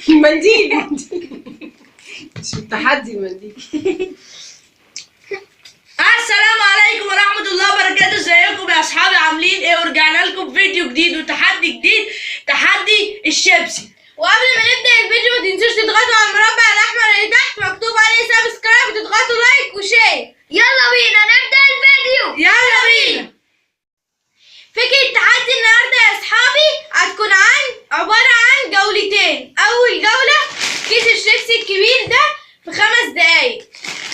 منديل مش التحدي منديل. السلام عليكم ورحمة الله وبركاته. ازيكم يا اصحابي، عاملين ايه؟ ورجعنا لكم بفيديو جديد وتحدي جديد، تحدي الشيبسي. وقبل ما نبدأ الفيديو ما تنسوش تضغطوا على المربع الأحمر اللي تحت مكتوب عليه سبسكرايب وتضغطوا لايك وشير. يلا بينا نبدأ الفيديو. يلا بينا. فكرة التحدي النهارده يا اصحابي هتكون عبارة عن جولتين. أول جولة كيس الشيبسي الكبير ده في 5 دقايق،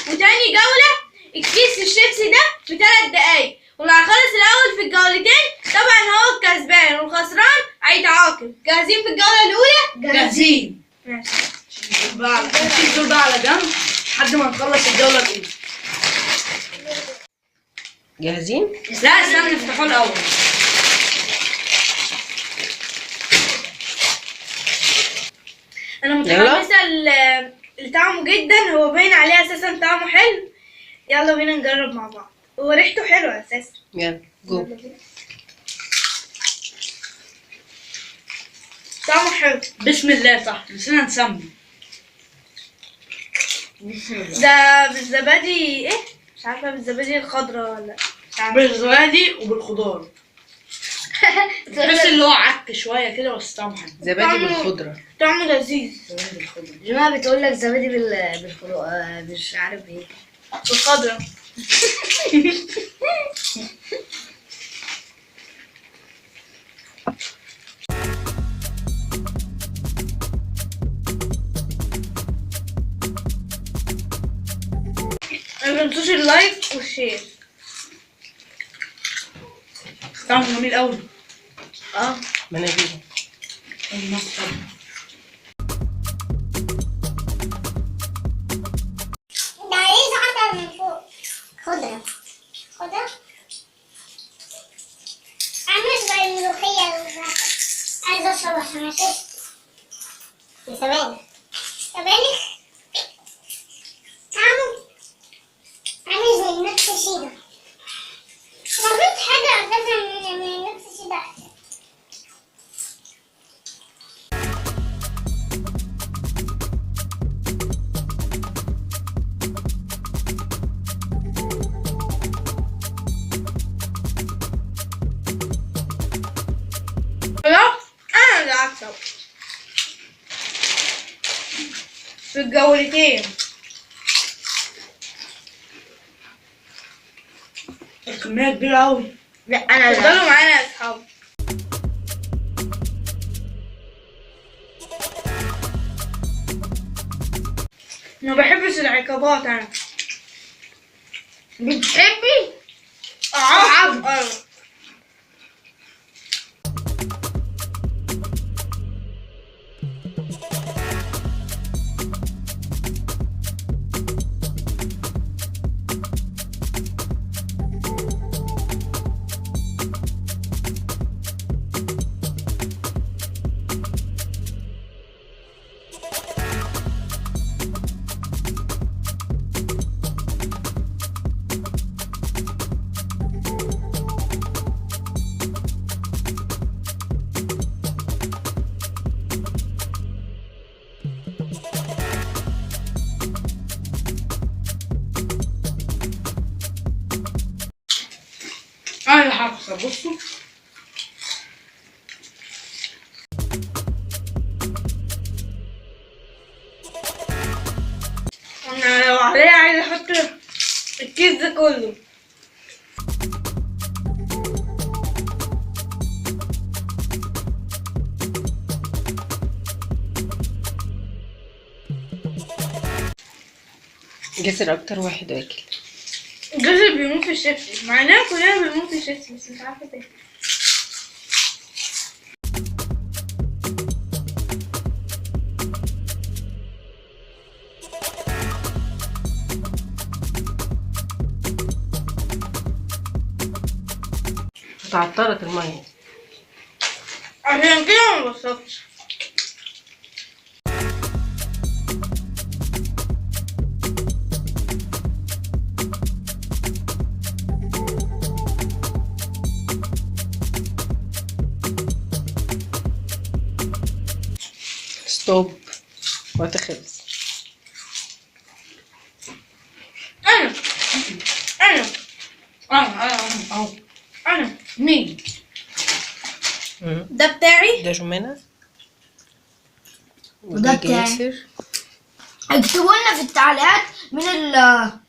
وتاني جولة الكيس الشيبسي ده في 3 دقايق، واللي هيخلص الأول في الجولتين طبعا هو الكسبان، والخسران هيتعاقب. جاهزين في الجولة الأولى؟ جاهزين. ماشي. نشيل دول بقى على جنب لحد ما نخلص الجولة الأولى. جاهزين؟ لا استنى نفتحوه الأول. أنا متحمسة لطعمه جدا، هو باين عليه أساسا طعمه حلو. يلا بينا نجرب مع بعض، هو ريحته حلوة أساسا. يلا جو. طعمه حلو. بسم الله. صح، نسينا نسمي. ده بالزبادي ايه؟ مش عارفة بالزبادي الخضراء ولا مش عارفة. بالزبادي وبالخضار. تحس اللي هو عك شوية كده بس طعمه حلو. زبادي بالخضرة. طعمه لذيذ. زبادي بالخضرة. جماعة بتقول لك زبادي بالخضار، مش عارف ايه بالخضراء. ما تنسوش اللايك والشير. طعمه جميل قوي. مناديل. ده عايز عطر من فوق. خضرة عاملة زي الملوخية والزعتر. عايزة اشربها ماشي. سبانخ طعمه عامل زي نفس الشيدة. مفيش حاجة أساسا من نفس الشيدة أحسن. خلاص أنا اللي هكسب في الجولتين. الكمية كبيرة قوي. لا انا اتفضلوا معانا يا اصحابي. ما بحبش العقابات انا. بتحبي؟ اعاقب انا. أنا اللي هكسب. بصوا. انا لو عليا عايزه احط الكيس ده كله. جسر أكتر واحد واكل. جوزي بيموت في الشيبسي، مع اننا كلنا بنموت في الشيبسي بس مش عارفه ليه. اتعطرت المية. عشان كده ما بصفتش. ستوب. وقت خلص. انا مين مم. ده بتاعي؟ ده جمانة. وده ودي بتاعي. جاسر. اكتبوا لنا في التعليقات من انا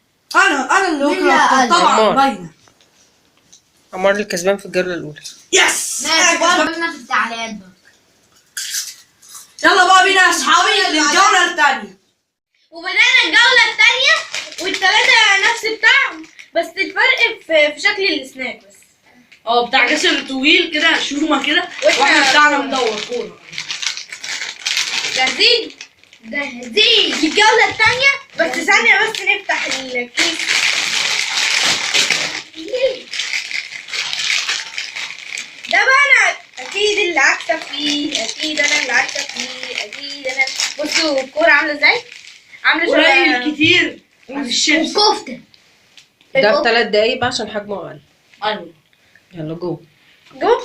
اللي مين اللي قال؟ طبعا عمار. باينه. عمار اللي كسبان في الجولة الأولى. يس اكتبوا لنا في التعليقات بقى. يلا بقى بينا يا اصحابي للجوله الثانيه. وبدأنا الجولة الثانية والثلاثة نفس الطعم، بس الفرق في شكل السناك بس. بتاع جسر طويل كده شومه كده، واحنا بتاعنا مدور كوره. جاهزين؟ جاهزين الجولة الثانية. بس ثانية بس نفتح الكيس. ده بقى انا اكيد اللي هكسب فيه، اكيد انا اللي هكسب فيه، اكيد انا. بصوا الكورة عاملة ازاي؟ عاملة قليل كتير عن الشيبس. كفتة. ده ب3 دقايق بقى عشان حجمه أقل. ايوه يلا جو. جو.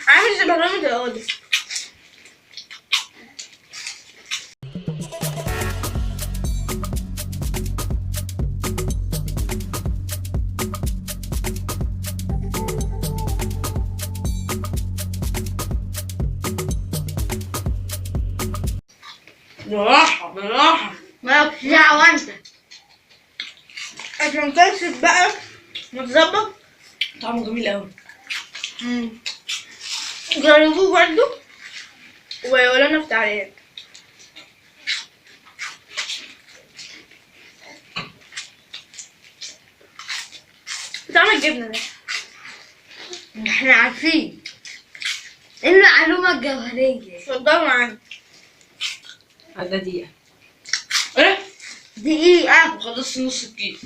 عامل شبه رامي القاضي. بالراحه بالراحه. مالكش دعوة انت. عشان تكسب بقى متظبط. طعمه جميل قوي. جربوه برضو وقولوا لنا في التعليقات. طعم الجبنة ده احنا عارفين. المعلومة الجوهرية. اتفضلوا معانا. عدى دقيقة. ايه؟ دقيقة. وخلصت نص الكيس.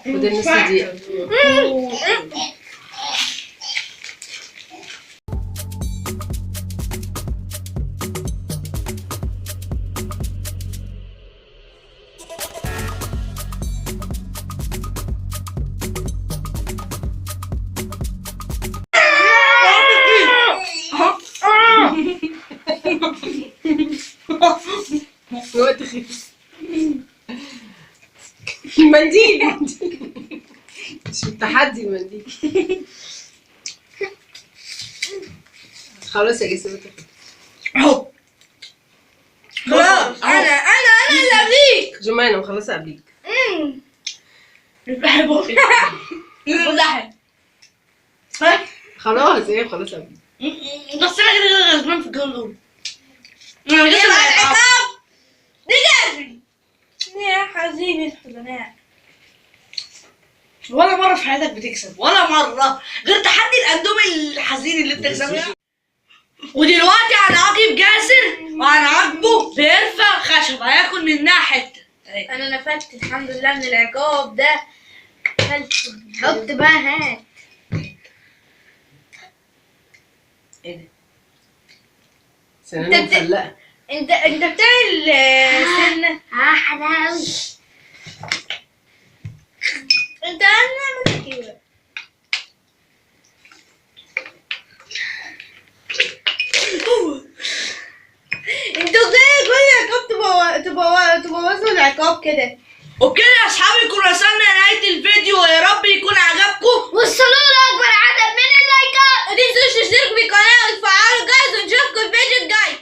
وده نص دقيقة. وقت خلص. منديل منديل. مش التحدي منديل. خلاص يا جسم. اهو خلاص انا اللي قبليك. جمانة مخلصة قبليك. افتحي بقك. افتحي. خلاص هي مخلصة قبليك. بس انا كده غلطان في الجولة الأولى. انا يبقى لسه العقاب دي جازري يا حزين الحزناء. ولا مرة في حياتك بتكسب ولا مرة غير تحدي الاندومي الحزين اللي انت كسبته. ودلوقتي هنعاقب جاسر وهنعاقبه بقرفة خشب هياكل منها حتة. انا نفدت الحمد لله من العقاب ده. حط بقى هات. ايه ده؟ سنانه مفلقة. انت بتعمل سنة. حلاوي. انت هنعمل ايه بقى؟ انتوا ازاي كل عقاب تبوظوا العقاب كده؟ وبكده يا اصحابي كنا وصلنا لنهاية الفيديو ويا رب يكون عجبكم. وصلوا لأكبر عدد من اللايكات. ما تنسوش تشتركوا في القناة وتفعلوا الجرس ونشوفكم الفيديو الجاي.